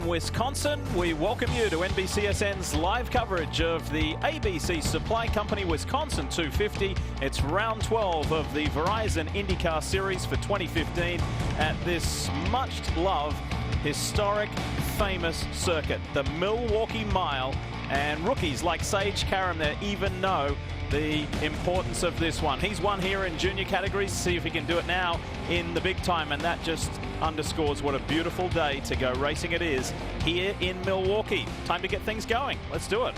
Wisconsin. We welcome you to NBCSN's live coverage of the ABC Supply Company Wisconsin 250. It's round 12 of the Verizon Indycar Series for 2015 at this much-loved, historic, famous circuit, the Milwaukee Mile. And rookies like Sage Karam there even know the importance of this one. He's won here in junior categories. See if he can do it now in the big time, and that just underscores what a beautiful day to go racing it is here in Milwaukee. Time to get things going. Let's do it.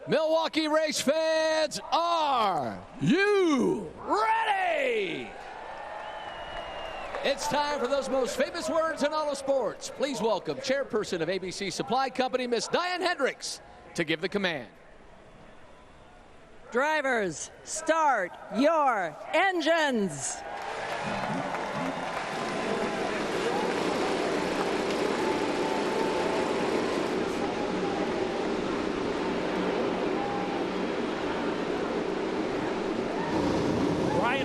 Milwaukee race fans, are you ready? It's time for those most famous words in all of sports. Please welcome chairperson of ABC Supply Company, Miss Diane Hendricks, to give the command. Drivers, start your engines.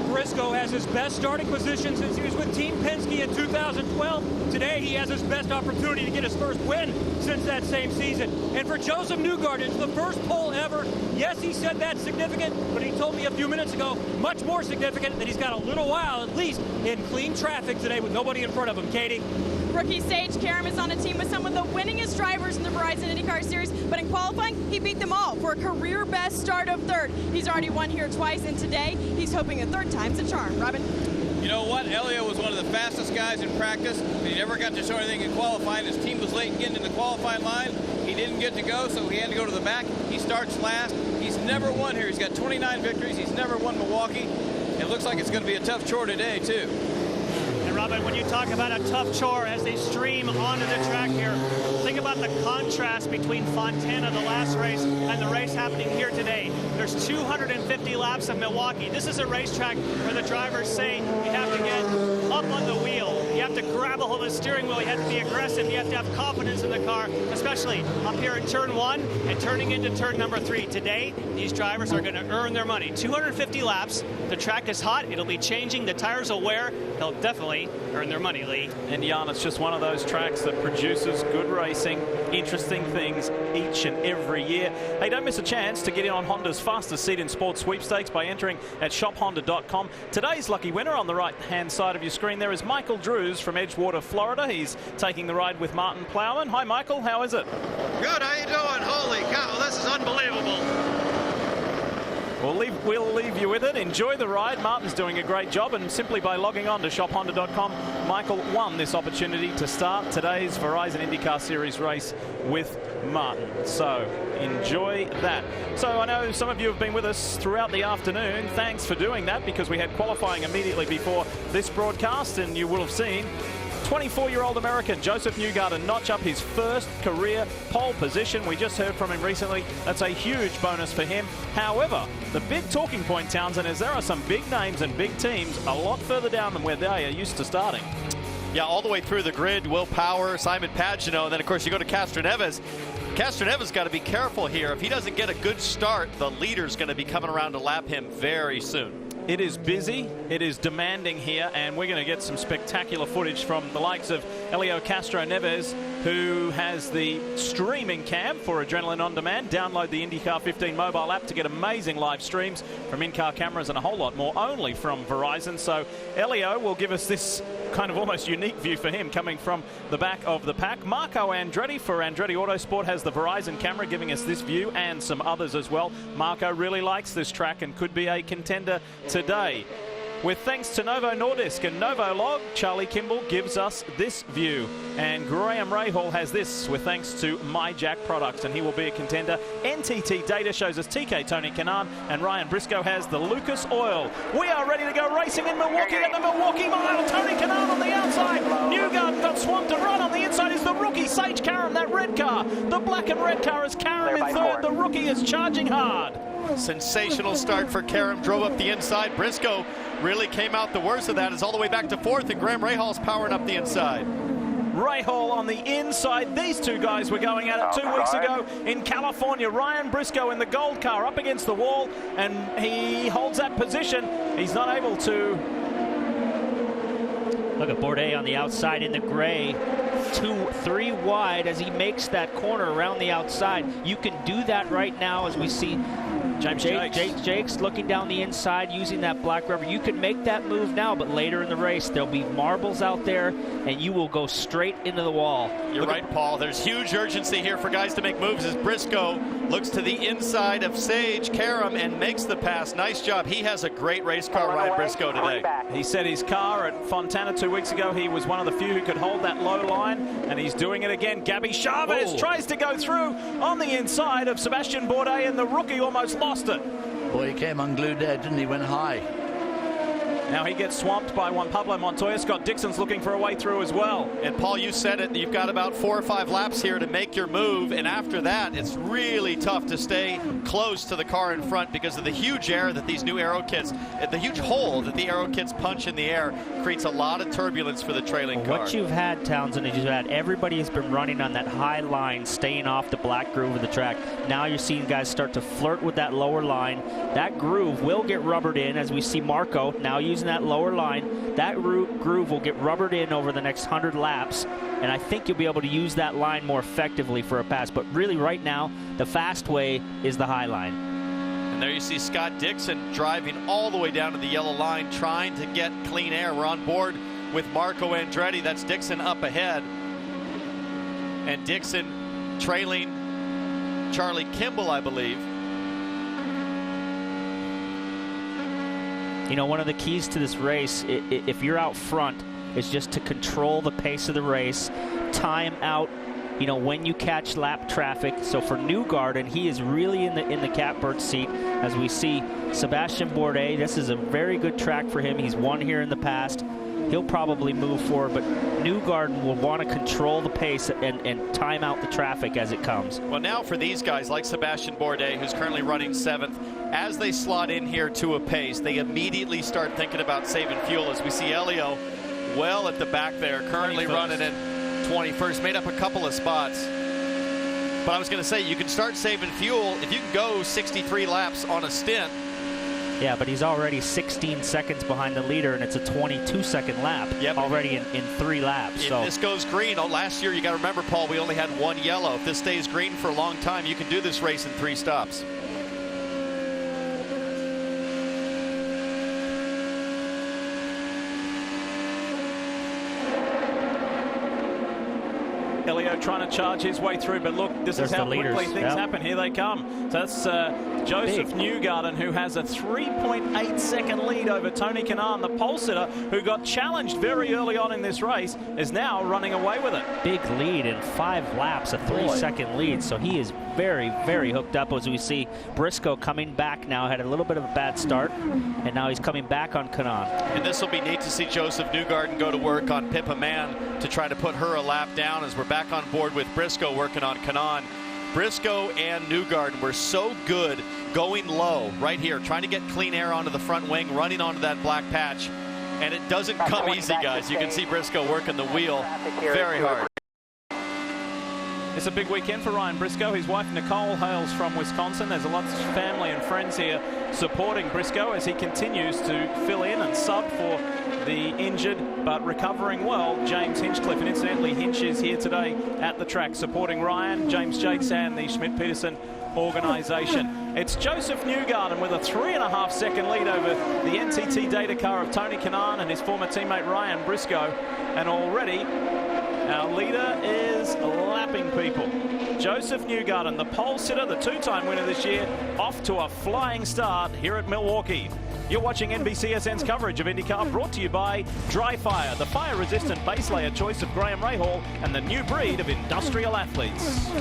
Briscoe has his best starting position since he was with Team Penske in 2012. Today he has his best opportunity to get his first win since that same season. And for Joseph Newgarden, it's the first pole ever. Yes, he said that's significant, but he told me a few minutes ago, much more significant, that he's got a little while at least in clean traffic today with nobody in front of him. Katie? Rookie Sage Karam is on a team with some of the winningest drivers in the Verizon IndyCar Series, but in qualifying, he beat them all for a career best start of third. He's already won here twice, and today he's hoping a third time's a charm. Robin? You know what? Elio was one of the fastest guys in practice, but he never got to show anything in qualifying. His team was late in getting in the qualifying line. He didn't get to go, so he had to go to the back. He starts last. He's never won here. He's got 29 victories. He's never won Milwaukee. It looks like it's going to be a tough chore today, too. Robin, when you talk about a tough chore as they stream onto the track here, think about the contrast between Fontana, the last race, and the race happening here today. There's 250 laps of Milwaukee. This is a racetrack where the drivers say you have to get up on the wheel. You have to grab a hold of the steering wheel. You have to be aggressive. You have to have confidence in the car, especially up here in turn 1 and turning into turn number 3. Today, these drivers are going to earn their money. 250 laps. The track is hot. It'll be changing. The tires will wear. They'll definitely earn their money, Lee. And Jan, it's just one of those tracks that produces good racing, interesting things each and every year. Hey, don't miss a chance to get in on Honda's fastest seat in sports sweepstakes by entering at shophonda.com. Today's lucky winner on the right-hand side of your screen there is Michael Drews from Edgewater, Florida. He's taking the ride with Martin Plowman. Hi, Michael. How is it? Good. How you doing? Holy cow, this is unbelievable. We'll leave you with it. Enjoy the ride. Martin's doing a great job, and simply by logging on to shophonda.com, Michael won this opportunity to start today's Verizon IndyCar Series race with Martin. So enjoy that. So I know some of you have been with us throughout the afternoon. Thanks for doing that, because we had qualifying immediately before this broadcast, and you will have seen 24-year-old American Joseph Newgarden notch up his first career pole position. We just heard from him recently. That's a huge bonus for him. However, the big talking point, Townsend, is there are some big names and big teams a lot further down than where they are used to starting. Yeah, all the way through the grid. Will Power, Simon Pagenaud, and then, of course, you go to Castroneves. Castroneves got to be careful here. If he doesn't get a good start, the leader's going to be coming around to lap him very soon. It is busy, it is demanding here, and we're going to get some spectacular footage from the likes of Elio Castroneves, who has the streaming cam for Adrenaline On Demand. Download the IndyCar 15 mobile app to get amazing live streams from in-car cameras and a whole lot more only from Verizon. So Elio will give us this kind of almost unique view for him coming from the back of the pack. Marco Andretti for Andretti Autosport has the Verizon camera giving us this view and some others as well. Marco really likes this track and could be a contender today. With thanks to Novo Nordisk and Novolog, Charlie Kimball gives us this view. And Graham Rahal has this with thanks to MyJack products, and he will be a contender. NTT data shows us TK Tony Kanaan, and Ryan Briscoe has the Lucas Oil. We are ready to go racing in Milwaukee at the Milwaukee Mile. Tony Kanaan on the outside. Newgarden got swamped, and right on the inside is the rookie Sage Karam, that red car. The black and red car is Karam in third. The rookie is charging hard. Sensational start for Karam, drove up the inside. Briscoe really came out the worst of that, is all the way back to fourth, and Graham Rahal's powering up the inside. Rahal on the inside. These two guys were going at it 2 weeks ago in California. Ryan Briscoe in the gold car up against the wall, and he holds that position. He's not able to. Look at Bourdais on the outside in the gray. 2 wide as he makes that corner around the outside. You can do that right now as we see James Jakes looking down the inside using that black rubber. You can make that move now, but later in the race there'll be marbles out there and you will go straight into the wall. You're right, Paul. There's huge urgency here for guys to make moves as Briscoe looks to the inside of Sage Karam and makes the pass. Nice job. He has a great race car ride, Briscoe, today. He said his car at Fontana 2 weeks ago, he was one of the few who could hold that low line, and he's doing it again. Gabby Chavez tries to go through on the inside of Sebastian Bourdais, and the rookie almost lost it. Boy, he came unglued there, didn't he? Went high. Now he gets swamped by Juan Pablo Montoya. Scott Dixon's looking for a way through as well. And Paul, you said it, you've got about 4 or 5 laps here to make your move, and after that it's really tough to stay close to the car in front because of the huge air that these new aero kits, the huge hole that the aero kits punch in the air creates a lot of turbulence for the trailing car. What you've had, Townsend, is you've had everybody has been running on that high line, staying off the black groove of the track. Now you're seeing guys start to flirt with that lower line. That groove will get rubbered in as we see Marco now using that lower line. That groove will get rubbered in over the next 100 laps, and I think you'll be able to use that line more effectively for a pass. But really right now, the fast way is the high line. And there you see Scott Dixon driving all the way down to the yellow line, trying to get clean air. We're on board with Marco Andretti. That's Dixon up ahead. And Dixon trailing Charlie Kimball, I believe. You know, one of the keys to this race, if you're out front, is just to control the pace of the race, time out, you know, when you catch lap traffic. So for Newgarden, he is really in the catbird seat as we see Sebastian Bourdais. This is a very good track for him. He's won here in the past. He'll probably move forward, but Newgarden will want to control the pace and time out the traffic as it comes. Well, now for these guys like Sebastian Bourdais, who's currently running 7th, as they slot in here to a pace, they immediately start thinking about saving fuel as we see Elio well at the back there, currently 21st. Running in 21st, made up a couple of spots. But I was going to say, you can start saving fuel if you can go 63 laps on a stint. Yeah, but he's already 16 seconds behind the leader, and it's a 22-second lap already in 3 laps. If this goes green, last year, you got to remember, Paul, we only had 1 yellow. If this stays green for a long time, you can do this race in 3 stops. Elio trying to charge his way through, but look, this is how quickly things happen. Here they come. So that's Joseph Newgarden, who has a 3.8-second lead over Tony Kanaan. The pole sitter, who got challenged very early on in this race, is now running away with it. Big lead in 5 laps, a 3-second lead. So he is very, very hooked up as we see Briscoe coming back now. Had a little bit of a bad start, and now he's coming back on Kanaan. And this will be neat to see Joseph Newgarden go to work on Pippa Mann to try to put her a lap down as we're back on board with Briscoe working on Kanaan. Briscoe and Newgarden were so good going low right here, trying to get clean air onto the front wing, running onto that black patch. And it doesn't come easy, guys. You can see Briscoe working the wheel very hard. It's a big weekend for Ryan Briscoe. His wife Nicole hails from Wisconsin. There's a lot of family and friends here supporting Briscoe as he continues to fill in and sub for the injured but recovering well James Hinchcliffe. And incidentally, Hinch is here today at the track supporting Ryan, James Jakes and the Schmidt-Peterson organisation. It's Joseph Newgarden with a 3.5-second lead over the NTT data car of Tony Kanaan and his former teammate Ryan Briscoe. And already our leader is lapping people. Joseph Newgarden, the pole sitter, the 2-time winner this year, off to a flying start here at Milwaukee. You're watching NBCSN's coverage of IndyCar, brought to you by Dry Fire, the fire-resistant base layer choice of Graham Rahal and the new breed of industrial athletes.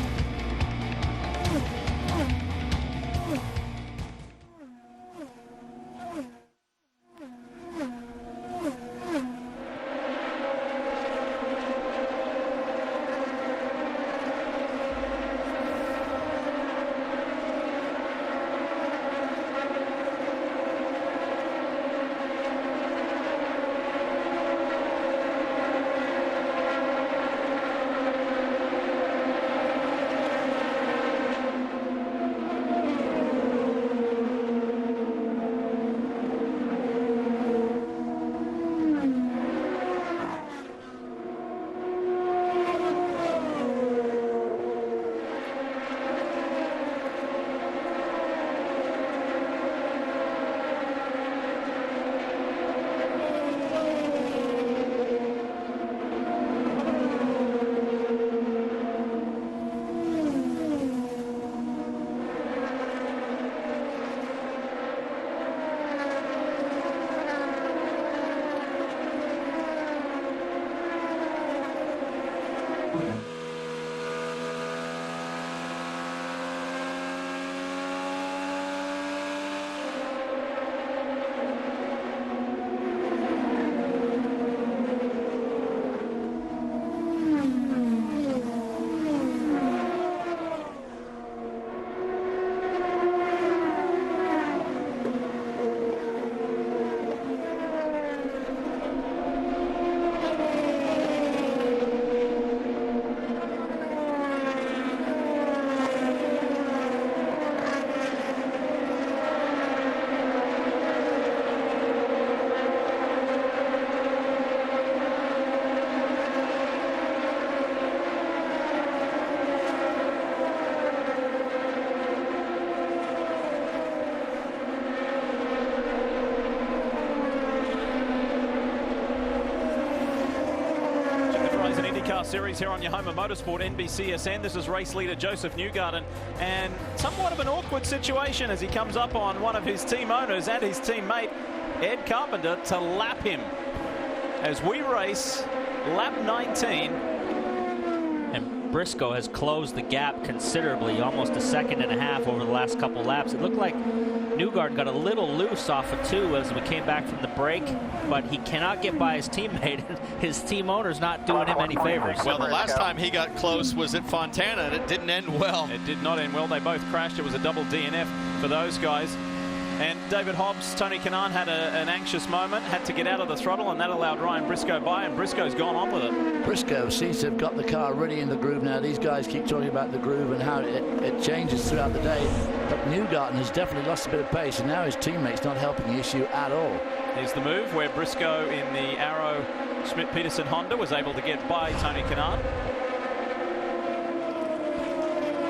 Indycar Series here on your home of motorsport, NBCSN. This is race leader Joseph Newgarden, and somewhat of an awkward situation as he comes up on one of his team owners and his teammate Ed Carpenter to lap him as we race lap 19. And Briscoe has closed the gap considerably, almost a second and a half over the last couple laps. It looked like Newgarden got a little loose off of 2 as we came back from the break, but he cannot get by his teammate. His team owner's not doing him any favors. Well, the last time he got close was at Fontana, and it didn't end well. It did not end well. They both crashed. It was a double DNF for those guys. And David Hobbs, Tony Kanaan had an anxious moment, had to get out of the throttle, and that allowed Ryan Briscoe by, and Briscoe's gone on with it. Briscoe seems to have got the car really in the groove now. These guys keep talking about the groove and how it changes throughout the day. But Newgarden has definitely lost a bit of pace, and now his teammate's not helping the issue at all. Here's the move where Briscoe in the Arrow Schmidt-Peterson Honda was able to get by Tony Kanaan.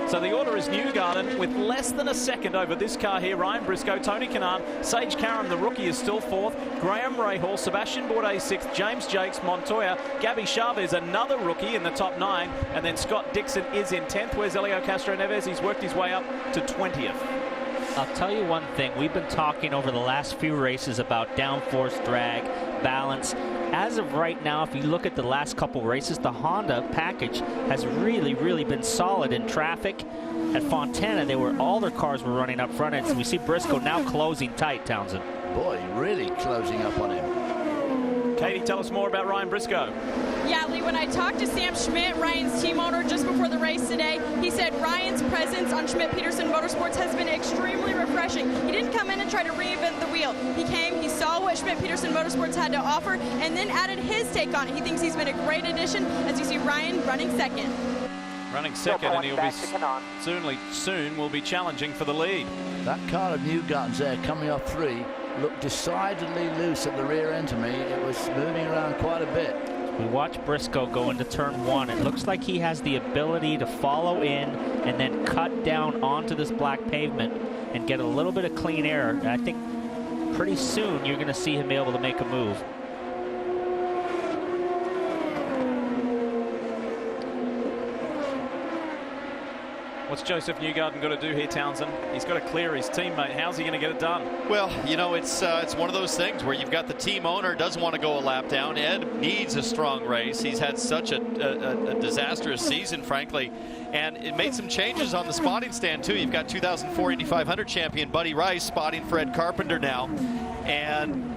So the order is Newgarden with less than a second over this car here. Ryan Briscoe, Tony Kanaan, Sage Karam, the rookie, is still 4th. Graham Rahal, Sebastian Bourdais 6th. James Jakes, Montoya, Gabby Chavez, another rookie in the top 9. And then Scott Dixon is in 10th. Where's Elio Castro Neves? He's worked his way up to 20th. I'll tell you one thing. We've been talking over the last few races about downforce, drag, balance. As of right now, if you look at the last couple races, the Honda package has really been solid in traffic. At Fontana, all their cars were running up front, and so we see Briscoe now closing tight, Townsend. Boy, really closing up on him. Katie, tell us more about Ryan Briscoe. Yeah, Lee, when I talked to Sam Schmidt, Ryan's team owner, just before the race today, he said Ryan's presence on Schmidt-Peterson Motorsports has been extremely refreshing. He didn't come in and try to reinvent the wheel. He came, he saw what Schmidt-Peterson Motorsports had to offer, and then added his take on it. He thinks he's been a great addition, as you see Ryan running second. Running second, and he'll be soon will be challenging for the lead. That car of Newgarden's there coming off 3 looked decidedly loose at the rear end to me. It was moving around quite a bit. We watch Briscoe go into turn 1. It looks like he has the ability to follow in and then cut down onto this black pavement and get a little bit of clean air. And I think pretty soon you're going to see him be able to make a move. What's Joseph Newgarden got to do here, Townsend? He's got to clear his teammate. How's he going to get it done? Well, you know, it's one of those things where you've got the team owner doesn't want to go a lap down. Ed needs a strong race. He's had such a disastrous season, frankly, and it made some changes on the spotting stand, too. You've got 2004 Indy 500 champion Buddy Rice spotting for Ed Carpenter now, and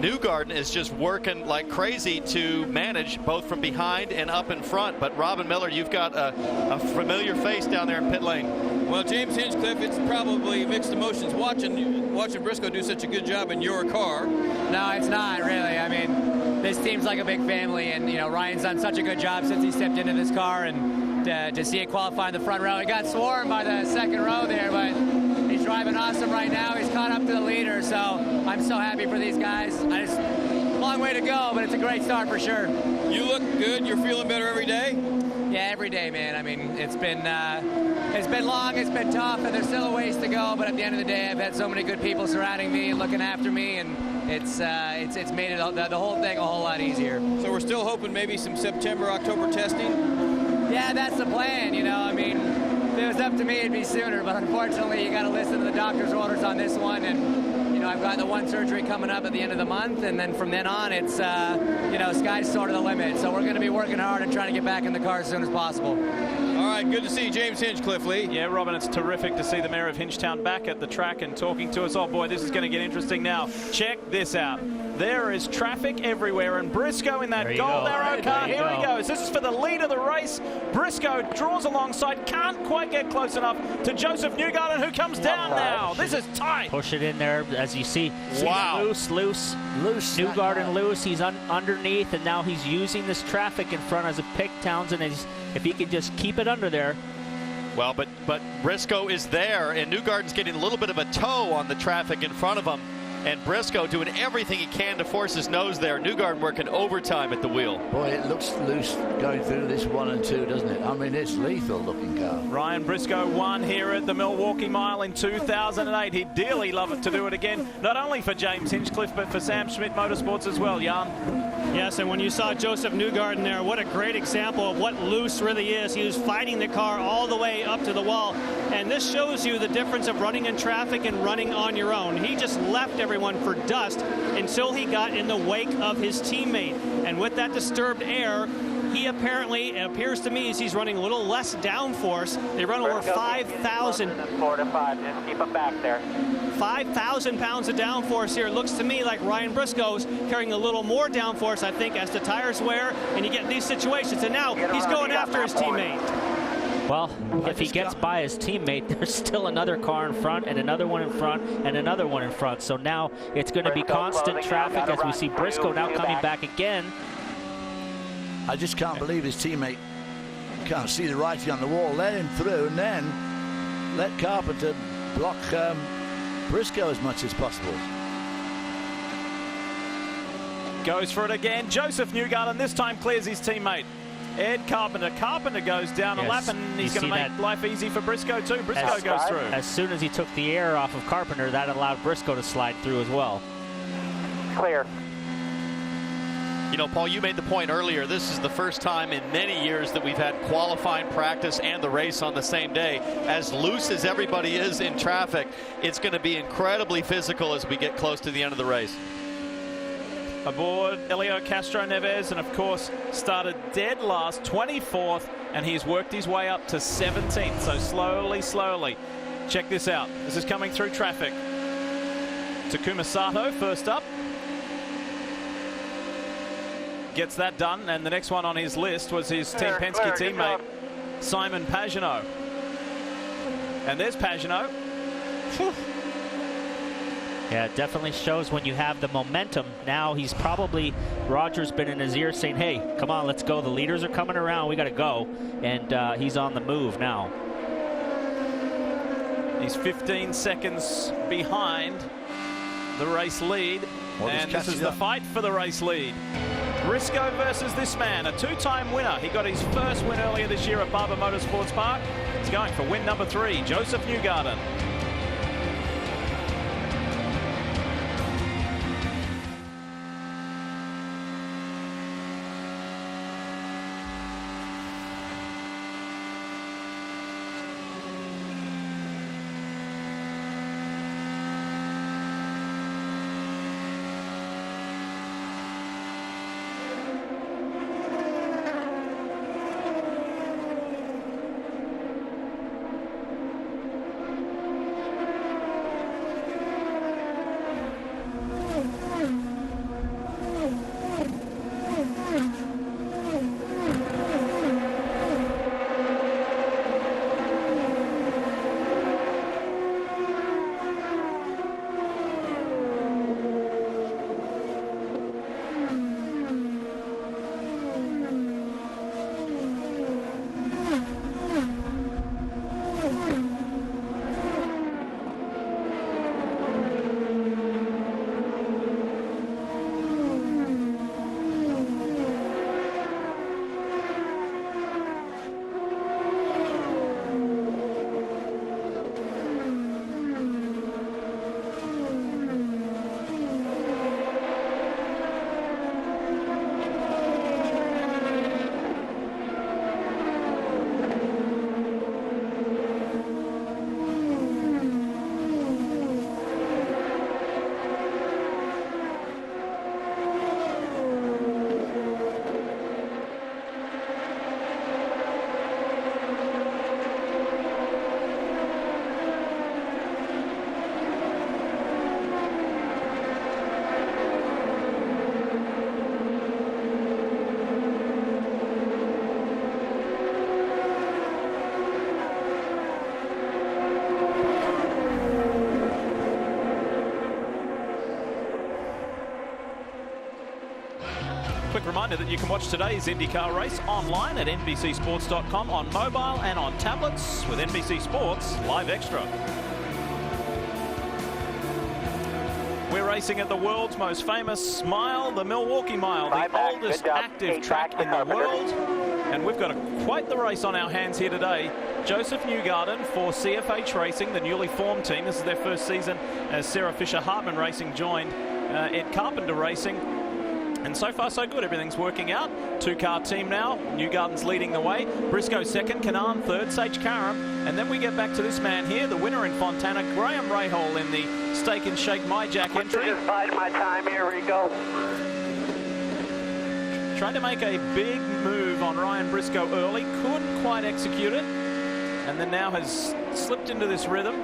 Newgarden is just working like crazy to manage both from behind and up in front. But Robin Miller, you've got a familiar face down there in pit lane. Well, James Hinchcliffe, it's probably mixed emotions watching Briscoe do such a good job in your car. No, it's not really. I mean, this team's like a big family, and you know, Ryan's done such a good job since he stepped into this car, and to see it qualify in the front row. He got swarmed by the second row there, but he's driving awesome right now. He's caught up to the leader, so I'm so happy for these guys. Long way to go, but it's a great start for sure. You look good. You're feeling better every day? Yeah, every day, man. I mean, it's been long, it's been tough, and there's still a ways to go, but at the end of the day, I've had so many good people surrounding me and looking after me, and it's made it the whole thing a whole lot easier. So we're still hoping maybe some September, October testing? Yeah, that's the plan, you know. I mean, if it was up to me, it'd be sooner, but unfortunately, you got to listen to the doctor's orders on this one, and I've got the one surgery coming up at the end of the month, and then from then on, it's, sky's sort of the limit. So we're going to be working hard and trying to get back in the car as soon as possible. All right, good to see James Hinchcliffe, Lee. Yeah, Robin, it's terrific to see the mayor of Hinchtown back at the track and talking to us. Oh, boy, this is going to get interesting now. Check this out. There is traffic everywhere, and Briscoe in that gold arrow car. Here he goes. This is for the lead of the race. Briscoe draws alongside, can't quite get close enough to Joseph Newgarden, who comes down now. This is tight. Push it in there, as you see. Wow. Loose. Newgarden loose. He's underneath, and now he's using this traffic in front as a pick. Townsend, if he could just keep it under there. Well, but Briscoe is there, and Newgarden's getting a little bit of a toe on the traffic in front of him. And Briscoe doing everything he can to force his nose there. Newgarden working overtime at the wheel. Boy, it looks loose going through this 1 and 2, doesn't it? I mean, it's lethal looking car. Ryan Briscoe won here at the Milwaukee Mile in 2008. He'd dearly love it to do it again, not only for James Hinchcliffe, but for Sam Schmidt Motorsports as well, Jan. Yes, and when you saw Joseph Newgarden there, what a great example of what loose really is. He was fighting the car all the way up to the wall. And this shows you the difference of running in traffic and running on your own. He just left everyone for dust until he got in the wake of his teammate. And with that disturbed air, he apparently, it appears to me, as he's running a little less downforce. They run over 5,000. 4 to 5, just keep him back there. 5,000 pounds of downforce here. It looks to me like Ryan Briscoe's carrying a little more downforce, I think, as the tires wear, and you get these situations. And now he's going after his teammate. Well, if he gets by his teammate, there's still another car in front and another one in front and another one in front. So now it's going to be constant traffic as we see Briscoe now coming back again. I just can't believe his teammate can't see the writing on the wall. Let him through and then let Carpenter block Briscoe as much as possible. Goes for it again. Joseph Newgarden this time clears his teammate. Ed Carpenter. Carpenter goes down a lap, and he's going to make life easy for Briscoe too. Briscoe goes through. As soon as he took the air off of Carpenter, that allowed Briscoe to slide through as well. Clear. You know, Paul, you made the point earlier. This is the first time in many years that we've had qualifying, practice, and the race on the same day. As loose as everybody is in traffic, it's going to be incredibly physical as we get close to the end of the race. Aboard Helio Castro-Neves, and of course started dead last, 24th, and he's worked his way up to 17th. So slowly. Check this out. This is coming through traffic. Takuma Sato first up. Gets that done, and the next one on his list was his Team Penske teammate, Simon Pagenaud. And there's Pagenaud. Yeah, it definitely shows when you have the momentum. Now he's probably, Roger's been in his ear saying, hey, come on, let's go. The leaders are coming around. We got to go. And he's on the move now. He's 15 seconds behind the race lead. And this is the fight for the race lead. Briscoe versus this man, a two-time winner. He got his first win earlier this year at Barber Motorsports Park. He's going for win number 3, Joseph Newgarden. reminder that you can watch today's IndyCar race online at NBCSports.com, on mobile and on tablets with NBC Sports Live Extra. We're racing at the world's most famous mile, the Milwaukee Mile, the oldest active track in the world. And we've got quite the race on our hands here today. Joseph Newgarden for CFH Racing, the newly formed team. This is their first season as Sarah Fisher-Hartman Racing joined Ed Carpenter Racing. And so far, so good. Everything's working out. Two-car team now. Newgarden's leading the way. Briscoe second, Kanaan third, Sage Karam. And then we get back to this man here, the winner in Fontana, Graham Rahal in the Steak and Shake My Jack entry. Just bide my time here, Rico. Trying to make a big move on Ryan Briscoe early. Couldn't quite execute it. And then now has slipped into this rhythm.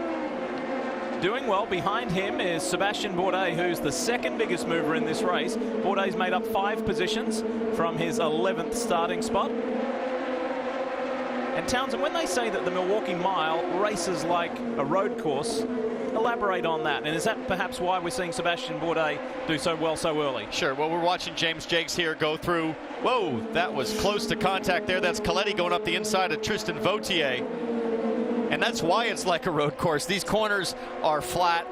Doing well. Behind him is Sebastian Bourdais, who's the second biggest mover in this race. Bourdais made up 5 positions from his 11th starting spot. And Townsend, when they say that the Milwaukee Mile races like a road course, elaborate on that. And is that perhaps why we're seeing Sebastian Bourdais do so well so early? Sure. Well, we're watching James Jakes here go through. Whoa, that was close to contact there. That's Coletti going up the inside of Tristan Vautier. And that's why it's like a road course. These corners are flat,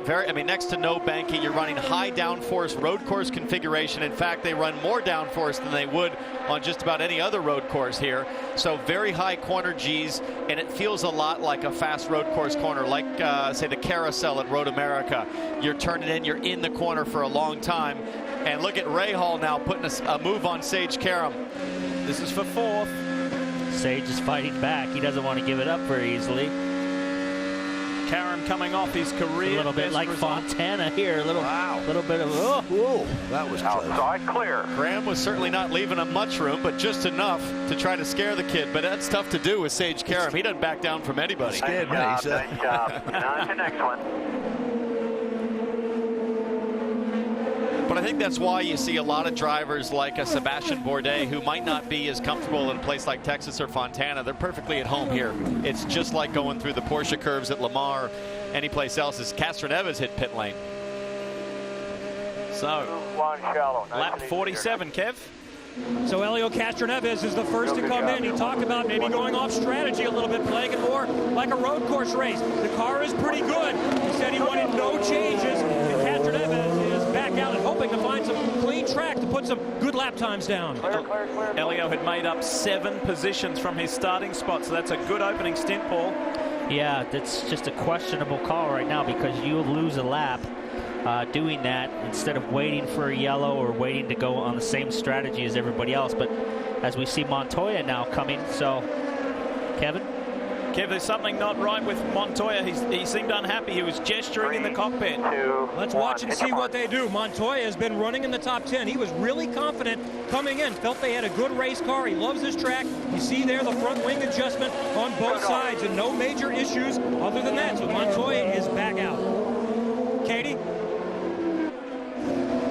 next to no banking. You're running high downforce road course configuration. In fact, they run more downforce than they would on just about any other road course here. So very high corner G's, and it feels a lot like a fast road course corner, like say the Carousel at Road America. You're turning in, you're in the corner for a long time. And look at Rahal now putting a move on Sage Karam. This is for 4th. Sage is fighting back. He doesn't want to give it up very easily. Karam coming off his career. A little bit like Fontana here. A little bit of, whoa, that was close. Outside clear. Graham was certainly not leaving him much room, but just enough to try to scare the kid. But that's tough to do with Sage Karam. He doesn't back down from anybody. Scared me. Nice job. On to the next one. But I think that's why you see a lot of drivers like a Sebastian Bourdais who might not be as comfortable in a place like Texas or Fontana. They're perfectly at home here. It's just like going through the Porsche curves at Lamar, any place else. As Castroneves hit pit lane. So, lap 47, Kev. So Helio Castroneves is the first to come in. He talked about maybe going off strategy a little bit, playing it more like a road course race. The car is pretty good. He said he wanted no changes, and Castroneves is back out and hoping to find some clean track to put some good lap times down. Helio had made up 7 positions from his starting spot, so that's a good opening stint, Paul. Yeah, that's just a questionable call right now because you'll lose a lap doing that instead of waiting for a yellow or waiting to go on the same strategy as everybody else. But as we see Montoya now coming, so Kevin? Kev, there's something not right with Montoya. He seemed unhappy. He was gesturing in the cockpit. Let's watch and see what they do. Montoya has been running in the top 10. He was really confident coming in. Felt they had a good race car. He loves this track. You see there the front wing adjustment on both sides and no major issues other than that. So Montoya is back out. Katie?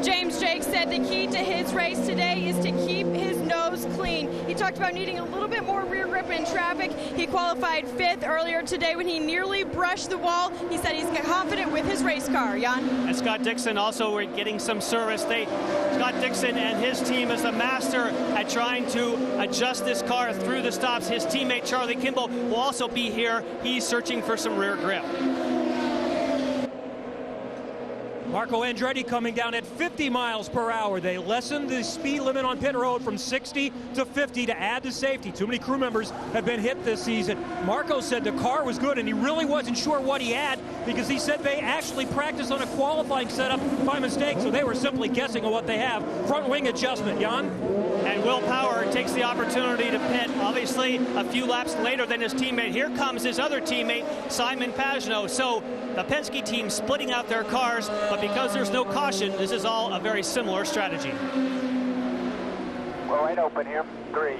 James Jakes said the key to his race today is to keep his nose clean. He talked about needing a little bit more rear grip in traffic. He qualified 5th earlier today when he nearly brushed the wall. He said he's confident with his race car. Jan? And Scott Dixon also were getting some service. Scott Dixon and his team is the master at trying to adjust this car through the stops. His teammate Charlie Kimball will also be here. He's searching for some rear grip. Marco Andretti coming down at 50 miles per hour. They lessened the speed limit on pit road from 60 to 50 to add to safety. Too many crew members have been hit this season. Marco said the car was good, and he really wasn't sure what he had because he said they actually practiced on a qualifying setup by mistake, so they were simply guessing on what they have. Front wing adjustment, Jan? And Will Power takes the opportunity to pit, obviously a few laps later than his teammate. Here comes his other teammate, Simon Pagenaud. So the Penske team splitting out their cars, but because there's no caution, this is all a very similar strategy. We're right open here. 3,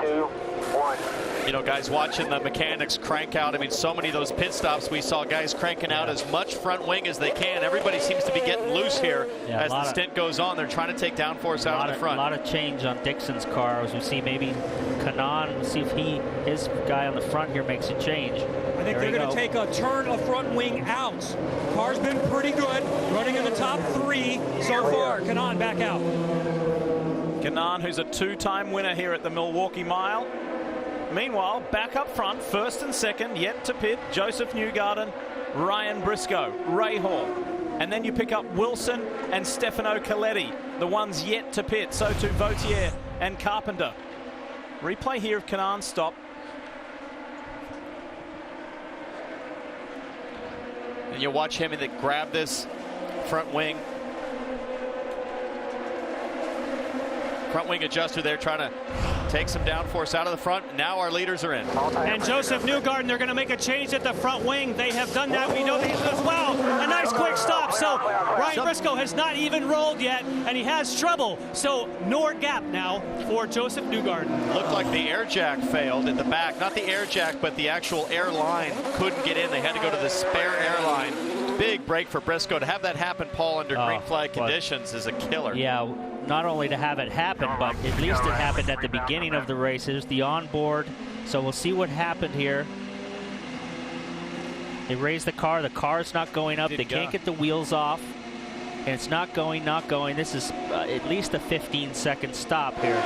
2, 1. You know, guys, watching the mechanics crank out. I mean, so many of those pit stops, we saw guys cranking out as much front wing as they can. Everybody seems to be getting loose here as the stint goes on. They're trying to take downforce out in the front. A lot of change on Dixon's car. As we see maybe Kanaan, see if his guy on the front here makes a change. I think they're going to take a turn of front wing out. Car's been pretty good, running in the top 3 so far. Kanaan back out. Kanaan, who's a 2-time winner here at the Milwaukee Mile. Meanwhile, back up front, first and second, yet to pit, Joseph Newgarden, Ryan Briscoe, Ray Hall. And then you pick up Wilson and Stefano Coletti, the ones yet to pit. So too Vautier and Carpenter. Replay here of Kanaan's stop. And you watch him grab this front wing. Front wing adjuster there trying to take some downforce out of the front. Now our leaders are in. And Joseph Newgarden, they're going to make a change at the front wing. They have done that. We know these as well. A nice quick stop. So Ryan Briscoe has not even rolled yet, and he has trouble. So no gap now for Joseph Newgarden. Looked like the air jack failed in the back. Not the air jack, but the actual air line couldn't get in. They had to go to the spare air line. Big break for Briscoe. To have that happen, Paul, under green flag conditions is a killer. Yeah, not only to have it happen, but at least it happened at the beginning of the race. There's the onboard. So we'll see what happened here. They raised the car. The car's not going up. They can't get the wheels off. And it's not going. This is at least a 15-second stop here.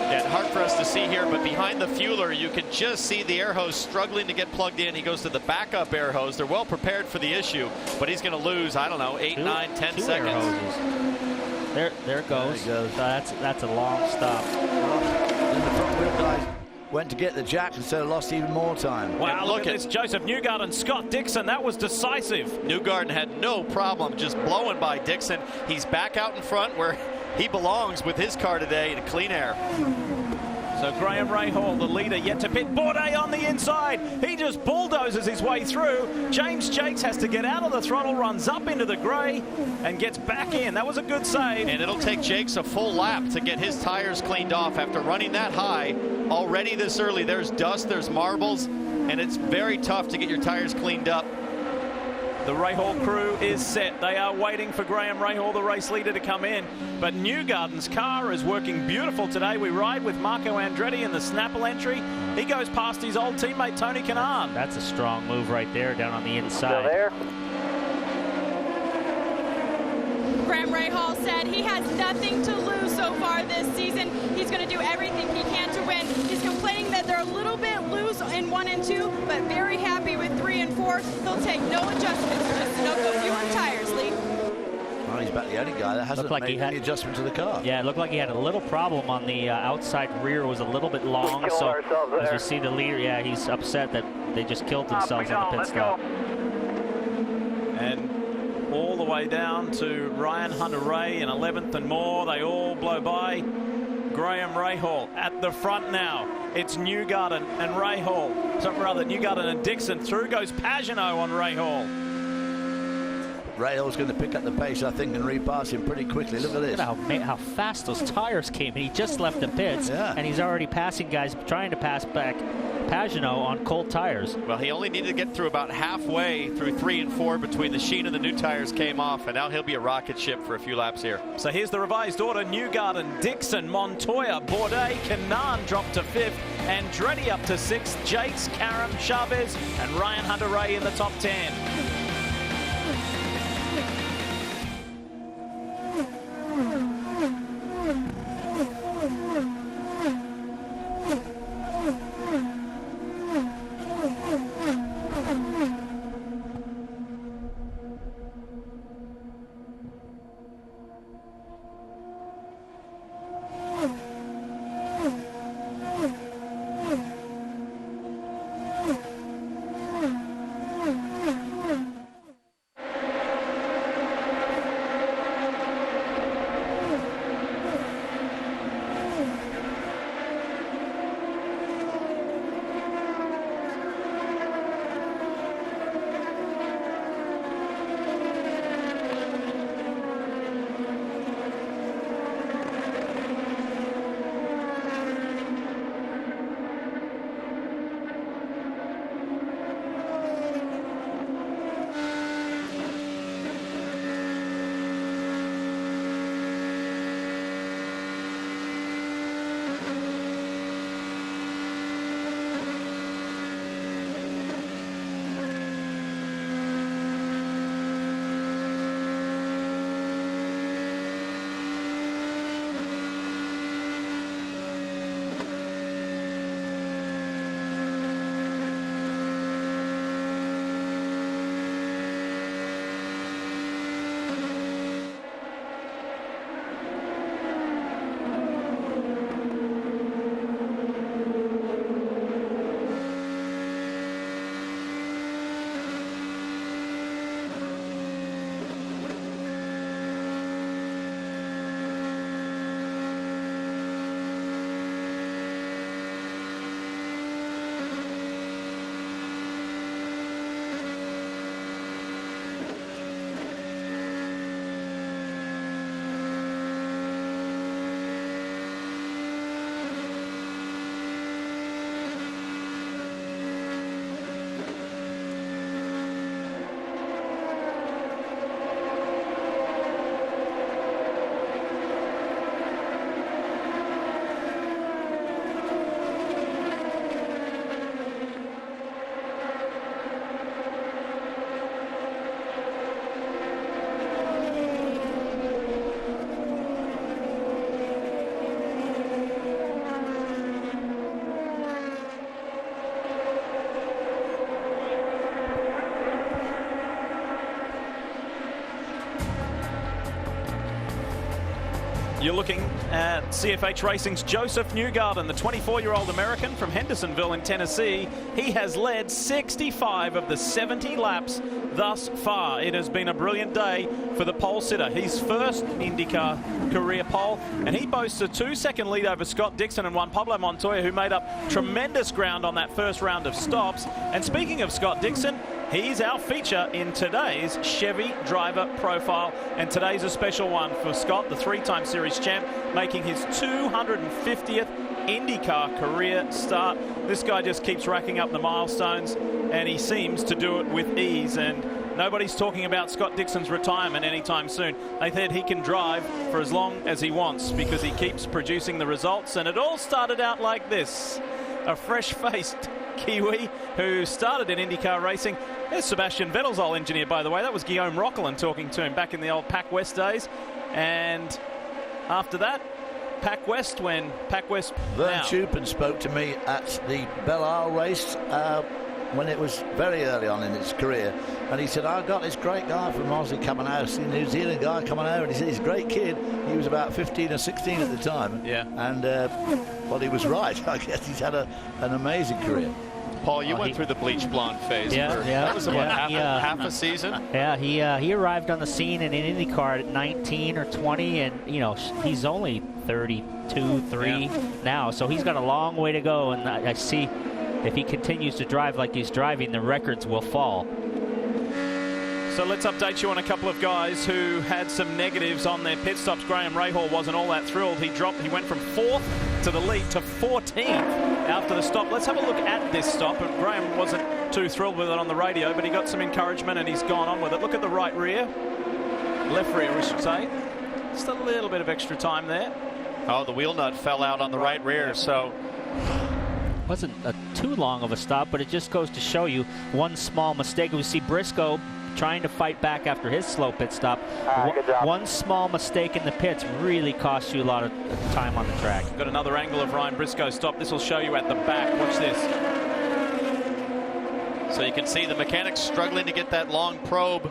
Yeah, hard for us to see here, but behind the fueler, you can just see the air hose struggling to get plugged in. He goes to the backup air hose. They're well prepared for the issue, but he's going to lose, I don't know, 8, 9, 10 seconds. There it goes. That's a long stop. Then the front wheel guys went to get the jack and so lost even more time. Wow, look at this. Joseph Newgarden, Scott Dixon. That was decisive. Newgarden had no problem just blowing by Dixon. He's back out in front where he belongs with his car today in clean air. So Graham Rahal, the leader, yet to pit. Bourdais on the inside. He just bulldozes his way through. James Jakes has to get out of the throttle, runs up into the grey, and gets back in. That was a good save. And it'll take Jakes a full lap to get his tires cleaned off after running that high already this early. There's dust, there's marbles, and it's very tough to get your tires cleaned up. The Rahal crew is set. They are waiting for Graham Rahal, the race leader, to come in. But Newgarden's car is working beautiful today. We ride with Marco Andretti in the Snapple entry. He goes past his old teammate Tony Kanaan. That's a strong move right there down on the inside. Still there? Graham Rahal said he has nothing to lose so far this season. He's going to do everything he can to win. He's complaining that they're a little bit loose in 1 and 2, but very happy with 3 and 4. He'll take no adjustments, just no fewer tires, Lee. Well, he's about the only guy that hasn't made any adjustment to the car. Yeah, it looked like he had a little problem on the outside rear. Was a little bit long. So as you see the leader, yeah, he's upset that they just killed themselves on the pit stop. And all the way down to Ryan Hunter-Reay in 11th and more. They all blow by. Graham Rahal at the front now. It's Newgarden and Rahal. So rather, Newgarden and Dixon. Through goes Pagenaud on Rahal. Rahal's going to pick up the pace, I think, and repass him pretty quickly. Look at this. Look at how fast those tires came. He just left the pits, and he's already passing guys, trying to pass back Pagenaud on cold tires. Well, he only needed to get through about halfway through 3 and 4 between the sheen and the new tires came off, and now he'll be a rocket ship for a few laps here. So here's the revised order. Newgarden, Dixon, Montoya, Bourdais, Kanaan dropped to 5th, Andretti up to 6th, Jakes, Karam, Chavez, and Ryan Hunter-Reay in the top 10. You're looking at CFH Racing's Joseph Newgarden, the 24-year-old American from Hendersonville in Tennessee. He has led 65 of the 70 laps thus far. It has been a brilliant day for the pole sitter. His first IndyCar career pole, and he boasts a 2-second lead over Scott Dixon and Juan Pablo Montoya, who made up tremendous ground on that first round of stops. And speaking of Scott Dixon, he's our feature in today's Chevy driver profile, and today's a special one for Scott, the 3-time series champ, making his 250th IndyCar career start. This guy just keeps racking up the milestones, and he seems to do it with ease. And nobody's talking about Scott Dixon's retirement anytime soon. They said he can drive for as long as he wants because he keeps producing the results. And it all started out like this: a fresh-faced Kiwi who started in IndyCar racing. There's Sebastian Vettel's old engineer, by the way. That was Guillaume Roquelin talking to him back in the old Pac West days. And after that, Pac West, when Pac West... Vern Chupin spoke to me at the Belle Isle race when it was very early on in its career, and he said, I've got this great guy from Aussie coming out, a New Zealand guy coming over, and he said he's a great kid. He was about 15 or 16 at the time. Yeah. And well, he was right. I guess he's had an amazing career. Paul, you went through the bleach blonde phase. Yeah, That was about half a season. Yeah, he arrived on the scene in an IndyCar at 19 or 20, and he's only 32, 3 now, so he's got a long way to go. And I see if he continues to drive like he's driving, the records will fall. So let's update you on a couple of guys who had some negatives on their pit stops. Graham Rahal wasn't all that thrilled. He went from 4th to the lead to 14th after the stop. Let's have a look at this stop. And Graham wasn't too thrilled with it on the radio, but he got some encouragement and he's gone on with it. Look at the right rear. Left rear, we should say. Just a little bit of extra time there. Oh, the wheel nut fell out on the right rear, so... Wasn't too long of a stop, but it just goes to show you one small mistake. We see Briscoe trying to fight back after his slow pit stop. One small mistake in the pits really costs you a lot of time on the track. Got another angle of Ryan Briscoe's stop. This will show you at the back. Watch this. So you can see the mechanics struggling to get that long probe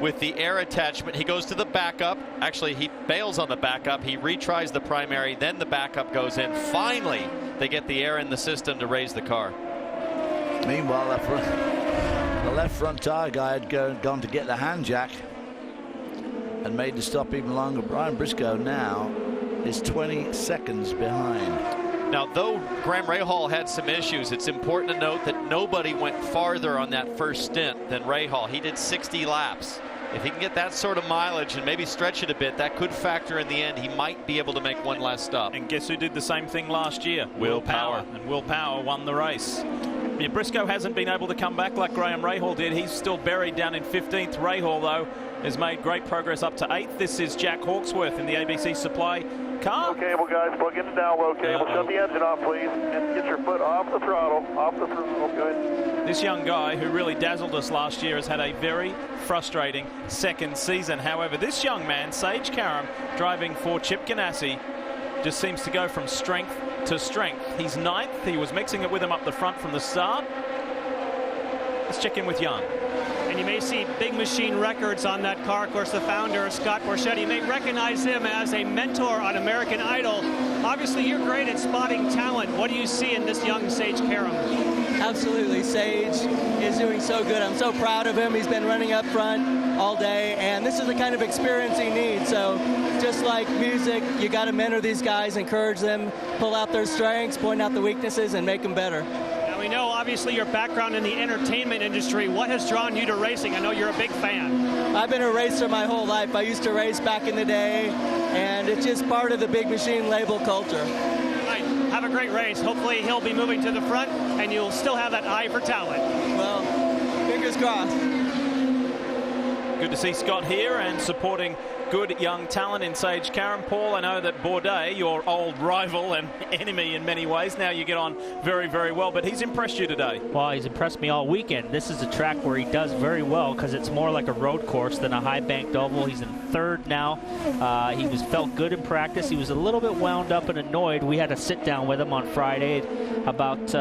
with the air attachment. He goes to the backup. Actually, he bails on the backup. He retries the primary. Then the backup goes in. Finally, they get the air in the system to raise the car. Meanwhile, the left front tire guy had gone to get the hand jack and made the stop even longer. Brian Briscoe now is 20 seconds behind. Now, though Graham Rahal had some issues, it's important to note that nobody went farther on that first stint than Rahal. He did 60 laps. If he can get that sort of mileage and maybe stretch it a bit, that could factor in the end. He might be able to make one last stop. And guess who did the same thing last year? Will Power. And Will Power won the race. Yeah, Briscoe hasn't been able to come back like Graham Rahal did. He's still buried down in 15th. Rahal, though, has made great progress up to 8th. This is Jack Hawksworth in the ABC Supply car. Low cable, guys. Plug in the down low cable. Shut the engine off, please. And get your foot off the throttle. Off the throttle. Good. This young guy who really dazzled us last year has had a very frustrating second season. However, this young man, Sage Karam, driving for Chip Ganassi, just seems to go from strength to strength. He's 9th. He was mixing it with him up the front from the start. Let's check in with Jan. And you may see big machine records on that car. Of course, the founder, Scott Borchetti, may recognize him as a mentor on American Idol. Obviously, you're great at spotting talent. What do you see in this young Sage Karam? Absolutely. Sage is doing so good. I'm so proud of him. He's been running up front all day, and this is the kind of experience he needs. So just like music, you got to mentor these guys, encourage them, pull out their strengths, point out the weaknesses, and make them better. We know, obviously, your background in the entertainment industry. What has drawn you to racing? I know you're a big fan. I've been a racer my whole life. I used to race back in the day, and it's just part of the big machine label culture. Right. Have a great race. Hopefully he'll be moving to the front, and you'll still have that eye for talent. Well, fingers crossed. Good to see Scott here and supporting good young talent in Sage Karam. Paul, I know that Bourdais, your old rival and enemy in many ways, now you get on very, very well, but he's impressed you today. Well, he's impressed me all weekend. This is a track where he does very well because it's more like a road course than a high-banked oval. He's in 3rd now. He felt good in practice. He was a little bit wound up and annoyed. We had a sit-down with him on Friday about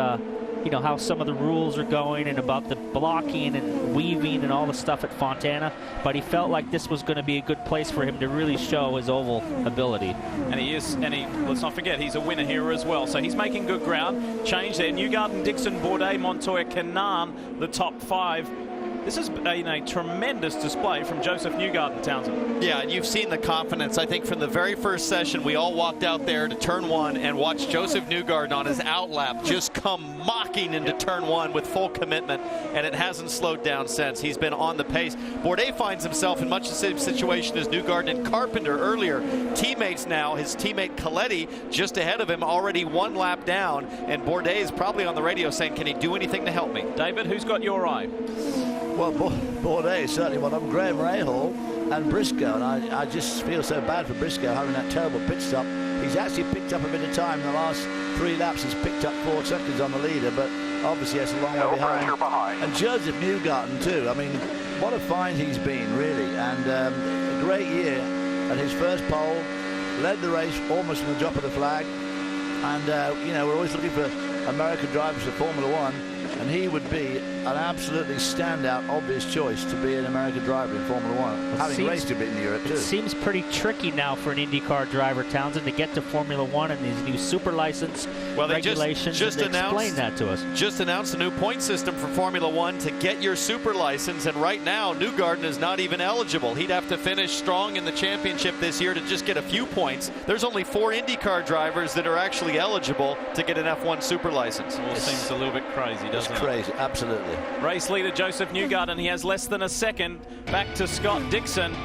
how some of the rules are going and about the blocking and weaving and all the stuff at Fontana, but he felt like this was going to be a good place for him to really show his oval ability. And he is, let's not forget, he's a winner here as well. So he's making good ground. Change there. Newgarden, Dixon, Bourdais, Montoya, Canaan, the top 5. This has been a tremendous display from Joseph Newgarden, Townsend. Yeah, and you've seen the confidence. I think from the very first session, we all walked out there to turn 1 and watched Joseph Newgarden on his outlap just come mocking into turn 1 with full commitment, and it hasn't slowed down since. He's been on the pace. Bourdais finds himself in much the same situation as Newgarden and Carpenter earlier. Teammates now, his teammate Coletti just ahead of him, already 1 lap down, and Bourdais is probably on the radio saying, can he do anything to help me? David, who's got your eye? Well, Bourdais is certainly one of them. Graham Rahal and Briscoe, and I just feel so bad for Briscoe having that terrible pit stop. He's actually picked up a bit of time in the last 3 laps. He's picked up 4 seconds on the leader, but obviously that's a long way behind. And Joseph Newgarden too. I mean, what a find he's been, really, and a great year. At his first pole, led the race almost from the drop of the flag, and we're always looking for American drivers for Formula One. And he would be an absolutely standout, obvious choice to be an American driver in Formula One, having raced a bit in Europe too. It seems pretty tricky now for an IndyCar driver, Townsend, to get to Formula One and these new super license regulations. Just explain that to us. Just announced a new point system for Formula One to get your super license, and right now Newgarden is not even eligible. He'd have to finish strong in the championship this year to just get a few points. There's only 4 IndyCar drivers that are actually eligible to get an F1 super license. It all seems a little bit crazy, doesn't it? Crazy, absolutely. Race leader Joseph Newgarden, he has less than a second back to Scott Dixon,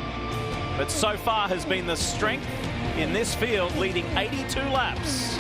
but so far has been the strength in this field, leading 82 laps.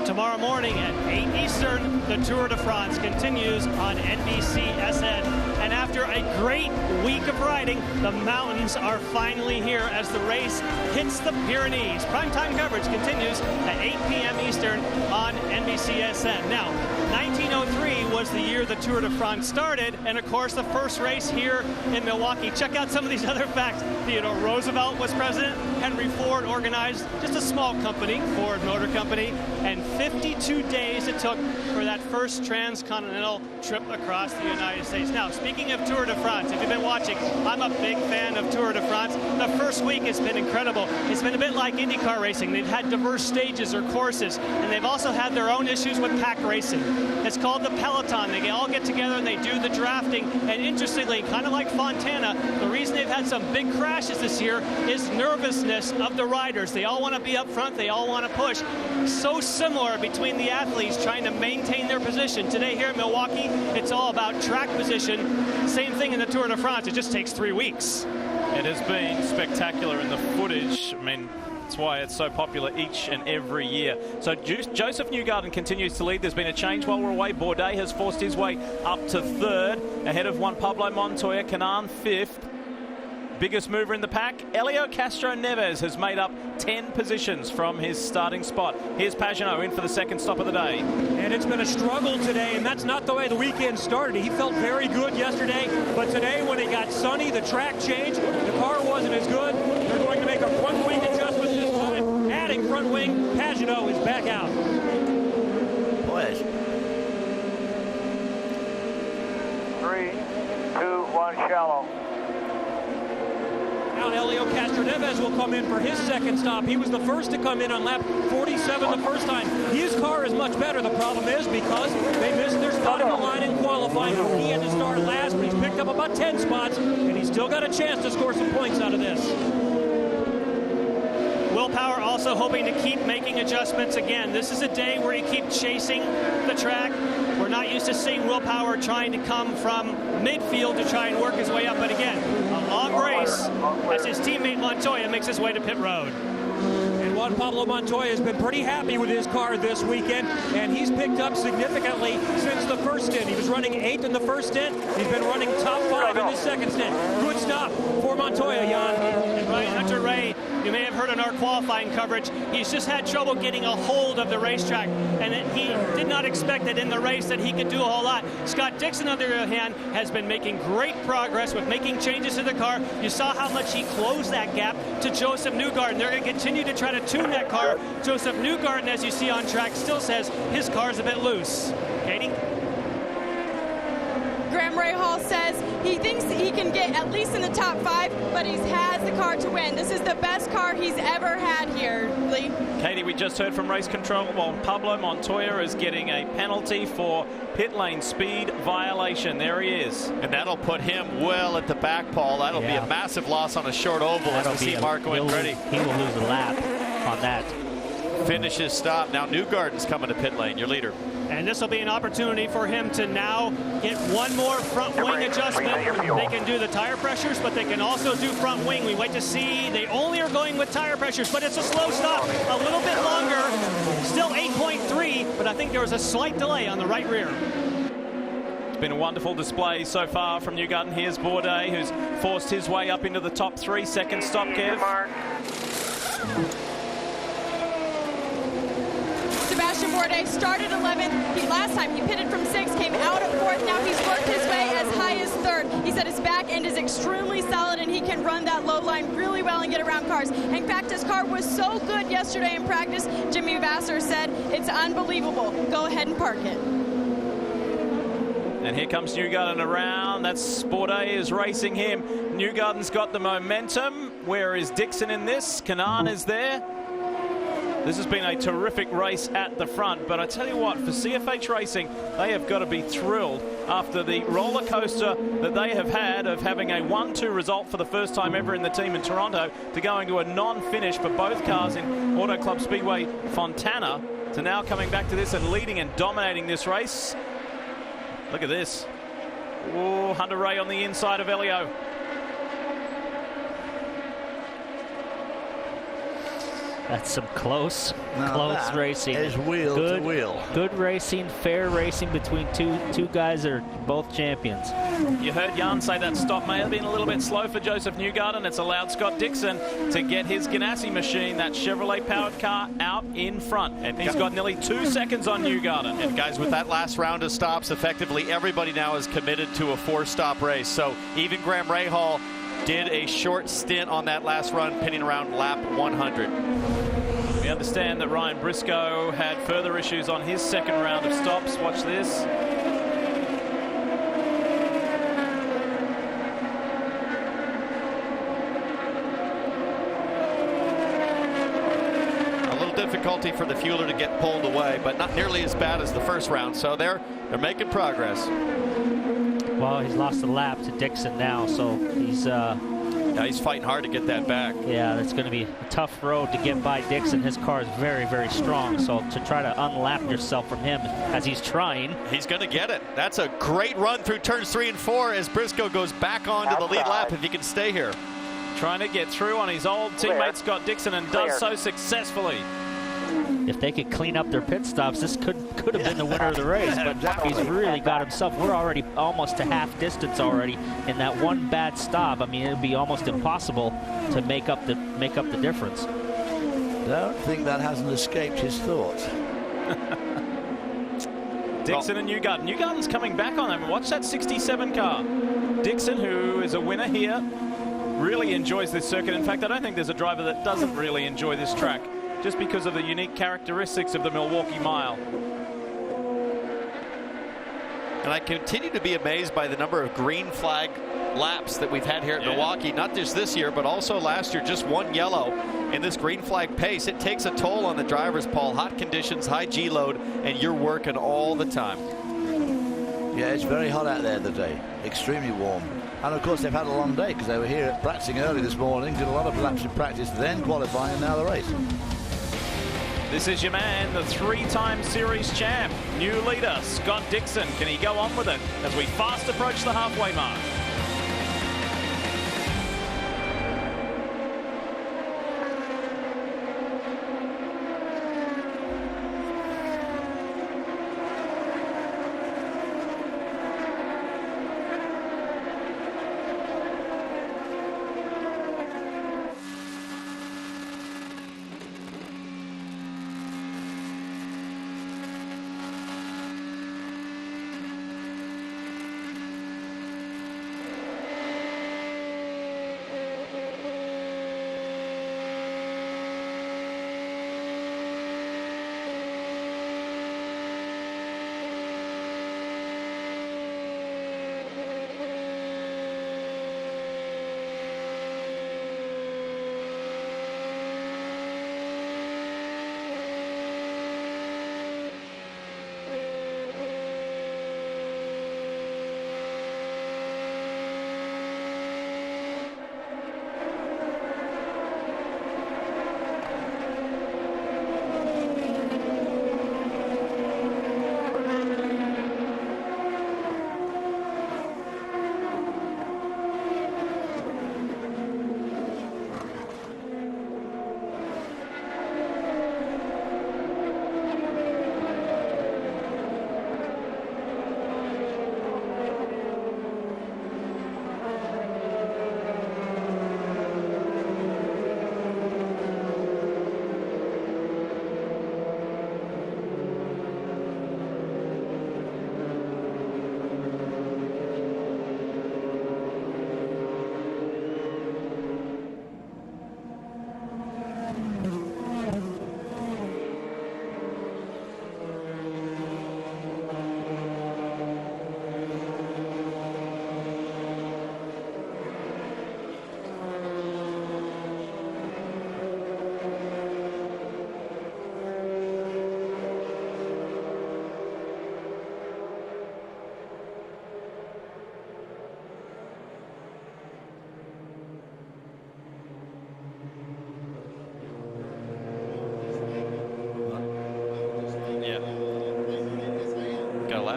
Tomorrow morning at 8 Eastern, the Tour de France continues on NBCSN. And after a great week of riding, the mountains are finally here as the race hits the Pyrenees. Primetime coverage continues at 8 p.m. Eastern on NBCSN. Now, 1903 was the year the Tour de France started, and of course the first race here in Milwaukee. Check out some of these other facts. Theodore Roosevelt was president. Henry Ford organized just a small company, Ford Motor Company, and 52 days it took for that first transcontinental trip across the United States. Now, Speaking of Tour de France, if you've been watching, I'm a big fan of Tour de France. The first week has been incredible. It's been a bit like IndyCar racing. They've had diverse stages or courses, and they've also had their own issues with pack racing. It's called the peloton. They all get together and they do the drafting, and interestingly, kind of like Fontana, the reason they've had some big crashes this year is nervousness of the riders. They all want to be up front. They all want to push. So similar between the athletes trying to maintain their position. Today here in Milwaukee, it's all about track position. Same thing in the Tour de France. It just takes 3 weeks. It has been spectacular in the footage. I mean, that's why it's so popular each and every year. So Joseph Newgarden continues to lead. There's been a change while we're away. Bourdais has forced his way up to third, ahead of Juan Pablo Montoya. Canaan fifth. Biggest mover in the pack, Helio Castro-Neves, has made up 10 positions from his starting spot. Here's Pagenaud in for the second stop of the day. And it's been a struggle today, and that's not the way the weekend started. He felt very good yesterday, but today when it got sunny, the track changed, the car wasn't as good. They're going to make a front wing adjustment this time. Adding front wing, Pagenaud is back out. Boys. 3, 2, 1, shallow. Now Helio Castro-Neves will come in for his second stop. He was the first to come in on lap 47 the first time. His car is much better. The problem is because they missed their starting line in qualifying. He had to start last, but he's picked up about 10 spots, and he's still got a chance to score some points out of this. Will Power also hoping to keep making adjustments again. This is a day where you keep chasing the track. We're not used to seeing Will Power trying to come from midfield to try and work his way up. But again, a long race as his teammate Montoya makes his way to pit road. And Juan Pablo Montoya has been pretty happy with his car this weekend, and he's picked up significantly since the first stint. He was running 8th in the first stint. He's been running top 5 in the second stint. Good stop for Montoya, Jan. And Ryan Hunter-Reay, you may have heard in our qualifying coverage, he's just had trouble getting a hold of the racetrack, and he did not expect that in the race that he could do a whole lot. Scott Dixon, on the other hand, has been making great progress with making changes to the car. You saw how much he closed that gap to Joseph Newgarden. They're going to continue to try to tune that car. Joseph Newgarden, as you see on track, still says his car's a bit loose. Katie? Graham Rahal says he thinks he can get at least in the top 5, but he has the car to win. This is the best car he's ever had here, Lee. Katie, we just heard from race control. Well, Pablo Montoya is getting a penalty for pit lane speed violation. There he is. And that'll put him well at the back, Paul. That'll be a massive loss on a short oval as we see Marco Andretti. He will lose a lap on that. Finish his stop. Now Newgarden's coming to pit lane, your leader. And this will be an opportunity for him to now get one more front wing adjustment. They can do the tire pressures, but they can also do front wing. We wait to see. They only are going with tire pressures, but it's a slow stop. A little bit longer. Still 8.3, but I think there was a slight delay on the right rear. It's been a wonderful display so far from Newgarden. Here's Bourdais, who's forced his way up into the top 3. Second stop, Kev. Sebastian Bourdais started 11th. Last time he pitted from 6th, came out of 4th. Now he's worked his way as high as 3rd. He said his back end is extremely solid and he can run that low line really well and get around cars. In fact, his car was so good yesterday in practice, Jimmy Vasser said, it's unbelievable. Go ahead and park it. And here comes Newgarden around. That's Bourdais is racing him. Newgarden's got the momentum. Where is Dixon in this? Canaan is there. This has been a terrific race at the front, but I tell you what, for CFH Racing, they have got to be thrilled after the roller coaster that they have had of having a 1-2 result for the first time ever in the team in Toronto to going to a non-finish for both cars in Auto Club Speedway Fontana to now coming back to this and leading and dominating this race. Look at this. Oh, Hunter-Reay on the inside of Helio. That's some close racing. Is wheel to wheel. Good racing, fair racing between two guys that are both champions. You heard Jan say that stop may have been a little bit slow for Joseph Newgarden. It's allowed Scott Dixon to get his Ganassi machine, that Chevrolet-powered car, out in front. And he's got nearly 2 seconds on Newgarden. And guys, with that last round of stops, effectively everybody now is committed to a 4-stop race. So even Graham Rahal did a short stint on that last run, pinning around lap 100. We understand that Ryan Briscoe had further issues on his second round of stops. Watch this. difficulty for the fueler to get pulled away, but not nearly as bad as the first round. So they're making progress. Well, he's lost a lap to Dixon now, so he's fighting hard to get that back. Yeah, that's going to be a tough road to get by Dixon. His car is very, very strong, so to try to unlap yourself from him as he's trying. He's going to get it. That's a great run through turns 3 and 4 as Briscoe goes back onto the lead lap if he can stay here. Trying to get through on his old teammate Scott Dixon, and does so successfully. If they could clean up their pit stops, this could have been the winner of the race, but he's really got himself. We're already almost to half distance already in that one bad stop. I mean, it would be almost impossible to make up the difference. Don't think that hasn't escaped his thoughts. Dixon and Newgarden. Newgarden's coming back on him. Watch that 67 car. Dixon, who is a winner here, really enjoys this circuit. In fact, I don't think there's a driver that doesn't really enjoy this track, just because of the unique characteristics of the Milwaukee Mile. And I continue to be amazed by the number of green flag laps that we've had here at Milwaukee, not just this year, but also last year, just one yellow in this green flag pace. It takes a toll on the drivers, Paul. Hot conditions, high G load, and you're working all the time. Yeah, it's very hot out there today, extremely warm. And of course, they've had a long day because they were here practicing early this morning, did a lot of laps in practice, then qualifying, and now the race. This is your man, the 3-time series champ, new leader, Scott Dixon. Can he go on with it as we fast approach the halfway mark?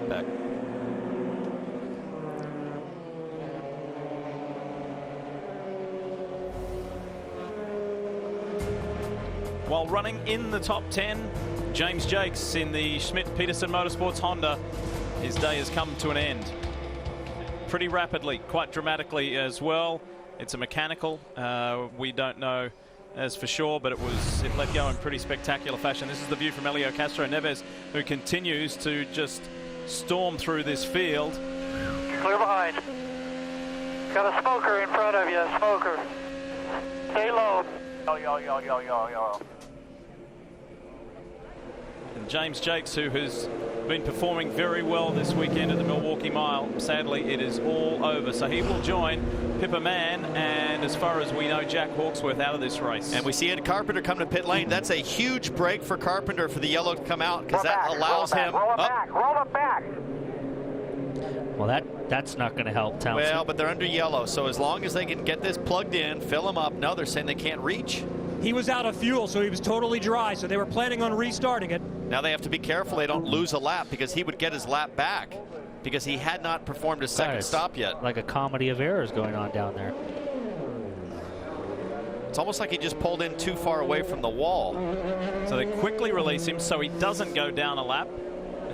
Back. While running in the top 10, James Jakes in the Schmidt-Peterson Motorsports Honda, his day has come to an end. Pretty rapidly, quite dramatically as well. It's a mechanical. We don't know as for sure, but it let go in pretty spectacular fashion. This is the view from Helio Castro Neves, who continues to just storm through this field. Clear behind. Got a smoker in front of you, a smoker. Stay low. Yo. And James Jakes, who has been performing very well this weekend at the Milwaukee Mile, sadly it is all over. So he will join Pippa Mann, and as far as we know, Jack Hawksworth out of this race. And we see Ed Carpenter come to pit lane. That's a huge break for Carpenter for the yellow to come out, because that allows him. Roll it back. Well, that's not going to help Townsend. Well, but they're under yellow, so as long as they can get this plugged in, fill them up. No, they're saying they can't reach. He was out of fuel, so he was totally dry, so they were planning on restarting it. Now they have to be careful they don't lose a lap, because he would get his lap back, because he had not performed his second stop yet. Like a comedy of errors going on down there. It's almost like he just pulled in too far away from the wall. So they quickly release him so he doesn't go down a lap.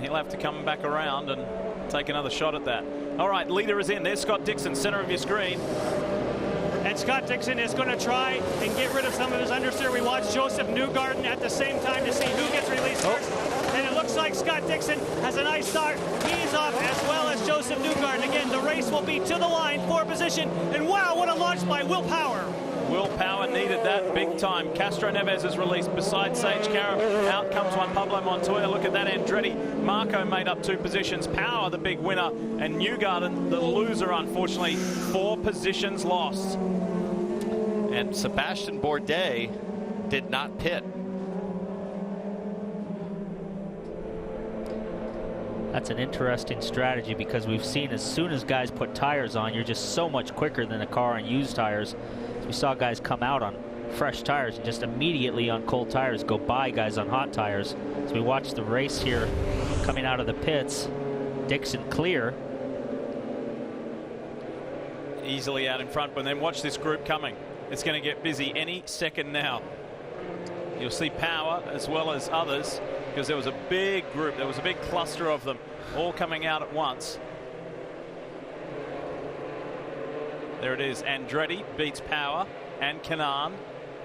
He'll have to come back around and take another shot at that. All right, leader is in. There's Scott Dixon, center of your screen. And Scott Dixon is going to try and get rid of some of his understeer. We watched Joseph Newgarden at the same time to see who gets released first. And it looks like Scott Dixon has a nice start. He's off as well as Joseph Newgarden. Again, the race will be to the line for position. And wow, what a launch by Will Power. Will Power needed that big time. Castro Neves is released beside Sage Karam. Out comes Juan Pablo Montoya. Look at that, Andretti. Marco made up 2 positions. Power, the big winner. And Newgarden, the loser, unfortunately. 4 positions lost. And Sebastian Bourdais did not pit. That's an interesting strategy, because we've seen as soon as guys put tires on, you're just so much quicker than a car on used tires. We saw guys come out on fresh tires and just immediately on cold tires go by guys on hot tires. So we watched the race here coming out of the pits. Dixon clear. Easily out in front, but then watch this group coming. It's going to get busy any second now. You'll see Power as well as others, because there was a big group, there was a big cluster of them all coming out at once. There it is. Andretti beats Power and Kanaan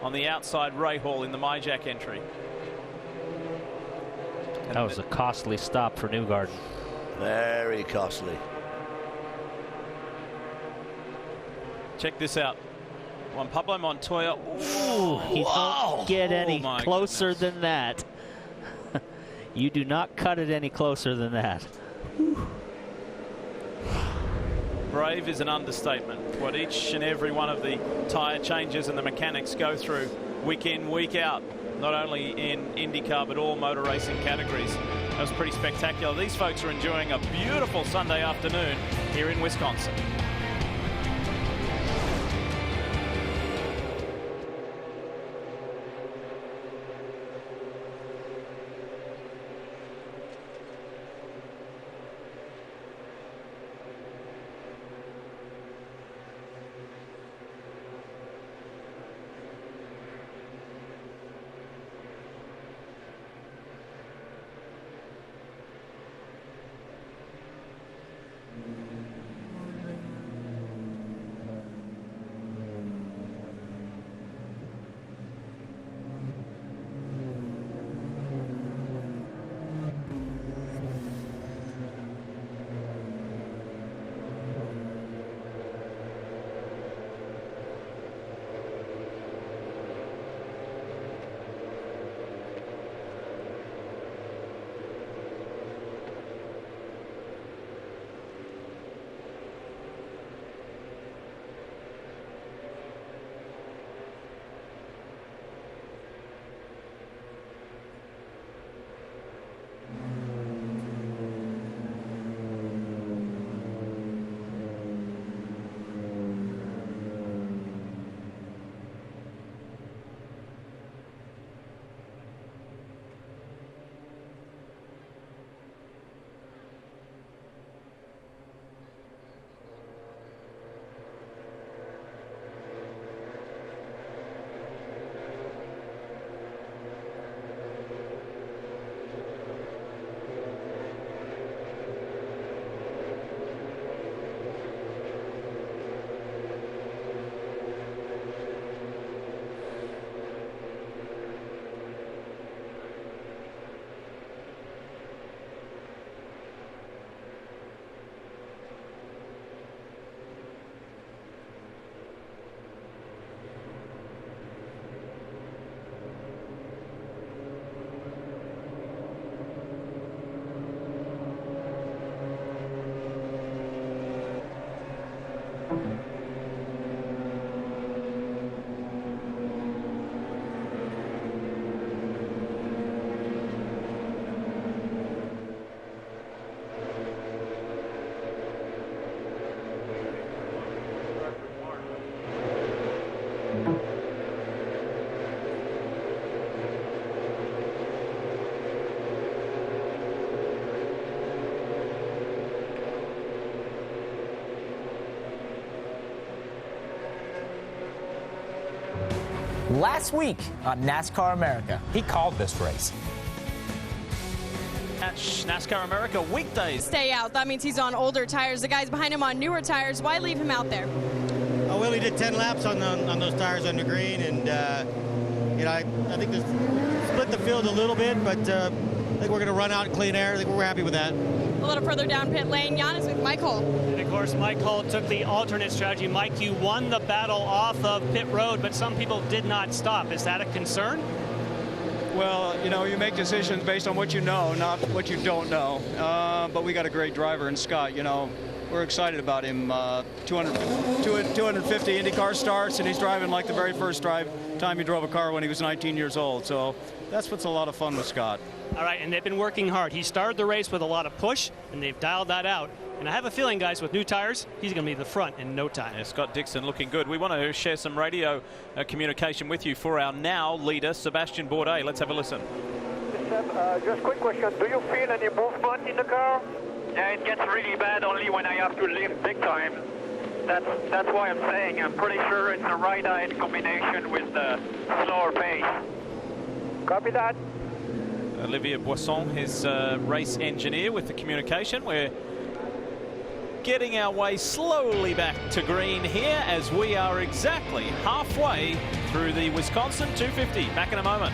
on the outside. Rahal in the MyJack entry. That was a costly stop for Newgarden. Very costly. Check this out. Juan Pablo Montoya. Ooh, he don't get any closer than that. You do not cut it any closer than that. Brave is an understatement. What each and every one of the tyre changes and the mechanics go through week in, week out, not only in IndyCar but all motor racing categories. That was pretty spectacular. These folks are enjoying a beautiful Sunday afternoon here in Wisconsin. last week on NASCAR America. He called this race. Catch NASCAR America weekdays. Stay out. That means he's on older tires. The guys behind him on newer tires. Why leave him out there? Willie did 10 laps on those tires on the green, and I think this split the field a little bit, but I think we're going to run out in clean air. I think we're happy with that. A little further down pit lane, Giannis with Mike Hull. And of course, Mike Hull took the alternate strategy. Mike, you won the battle off of pit road, but some people did not stop. Is that a concern? Well, you make decisions based on what you know, not what you don't know. But we got a great driver in Scott. We're excited about him. 250 Indycar starts, and he's driving like the very first time he drove a car when he was 19 years old. So that's what's a lot of fun with Scott. All right, and they've been working hard. He started the race with a lot of push, and they've dialed that out. And I have a feeling, guys, with new tires, he's going to be the front in no time. Yeah, Scott Dixon looking good. We want to share some radio communication with you for our now leader, Sebastian Bourdais. Let's have a listen. Seb, just quick question. Do you feel any movement in the car? Yeah, it gets really bad only when I have to lift big time. That's why I'm saying I'm pretty sure it's a right-eye combination with the slower pace. Copy that. Olivier Boisson, his race engineer, with the communication. We're getting our way slowly back to green here as we are exactly halfway through the Wisconsin 250. Back in a moment.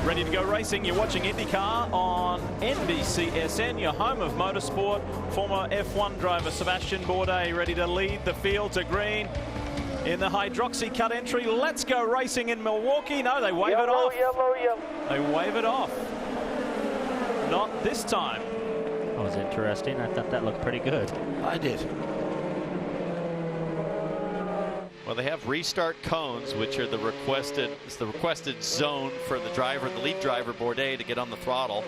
Ready to go racing. You're watching IndyCar on NBCSN, your home of motorsport. Former F1 driver Sebastian Bourdais ready to lead the field to green in the hydroxy cut entry. Let's go racing in Milwaukee. No, they wave it off. Yellow. They wave it off. Not this time. That was interesting. I thought that looked pretty good. I did. Well, they have restart cones, which are the requested zone for the driver, the lead driver Bourdais, to get on the throttle.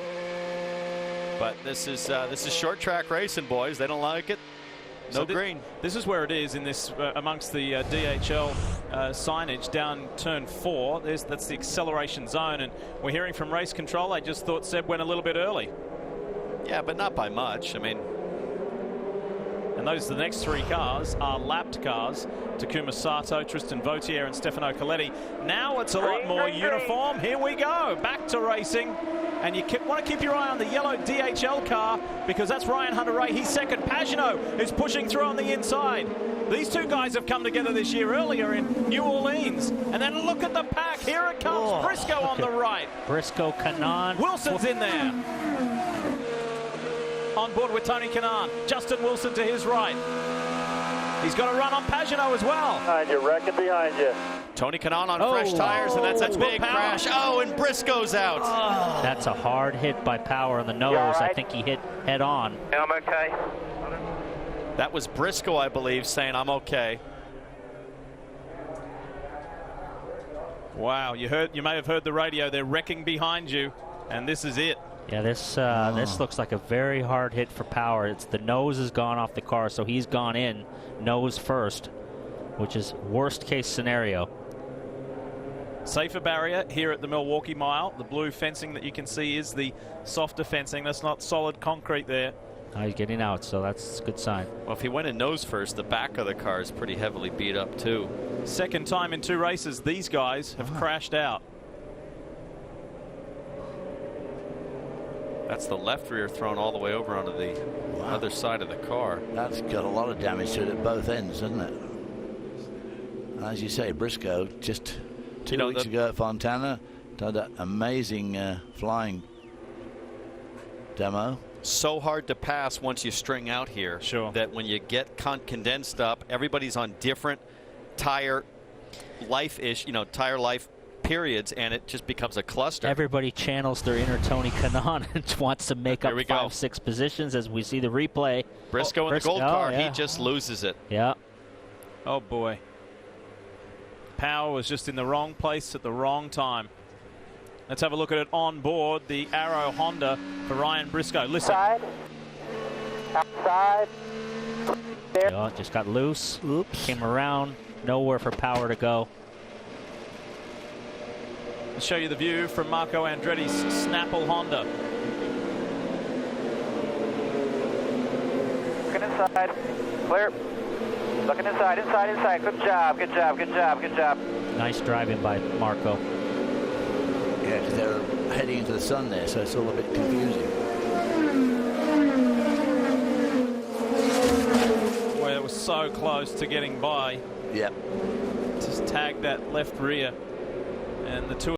But this is short track racing, boys. They don't like it. No green. This is where it is in this amongst the DHL signage down turn 4. That's the acceleration zone, and we're hearing from race control. I just thought Seb went a little bit early. Yeah, but not by much. I mean, And those, the next three cars, are lapped cars. Takuma Sato, Tristan Vautier, and Stefano Coletti. Now it's a lot more uniform. Here we go, back to racing. And you want to keep your eye on the yellow DHL car, because that's Ryan Hunter-Reay. He's second. Pagenaud is pushing through on the inside. These two guys have come together this year earlier in New Orleans. And then look at the pack. Here it comes. Briscoe on the right. Briscoe, Kanaan. Wilson's in there. On board with Tony Kanaan. Justin Wilson to his right. He's got a run on Pagenaud as well. Behind you, wrecking behind you. Tony Kanaan on fresh tires, and that's a big crash. Oh, and Briscoe's out. That's a hard hit by Power on the nose. Right? I think he hit head on. Yeah, I'm okay. That was Briscoe, I believe, saying, I'm okay. Wow, you may have heard the radio. They're wrecking behind you, and this is it. Yeah, this looks like a very hard hit for Power. It's the nose has gone off the car, so he's gone in nose first, which is worst case scenario. Safer barrier here at the Milwaukee Mile. The blue fencing that you can see is the softer fencing. That's not solid concrete there. He's getting out, so that's a good sign. Well, if he went in nose first, the back of the car is pretty heavily beat up too. Second time in 2 races these guys have crashed out. That's the left rear thrown all the way over onto the other side of the car. That's got a lot of damage to it at both ends, hasn't it? As you say, Briscoe just 2 weeks ago at Fontana did that amazing flying demo. So hard to pass once you string out here. Sure. That when you get condensed up, everybody's on different tire life periods, and it just becomes a cluster. Everybody channels their inner Tony Kanaan and wants to make up 5-6 positions as we see the replay. Briscoe in the gold car, he just loses it. Yeah. Oh boy. Power was just in the wrong place at the wrong time. Let's have a look at it on board the Arrow Honda for Ryan Briscoe. Listen. Outside. Oh, just got loose. Oops. Came around. Nowhere for Power to go. I'll show you the view from Marco Andretti's Snapple Honda. Looking inside. Clear. Looking inside, inside. Good job, good job, good job, good job. Nice driving by Marco. Yeah, because they're heading into the sun there, so it's all a bit confusing. Well, it was so close to getting by. Yep. Just tagged that left rear, and the two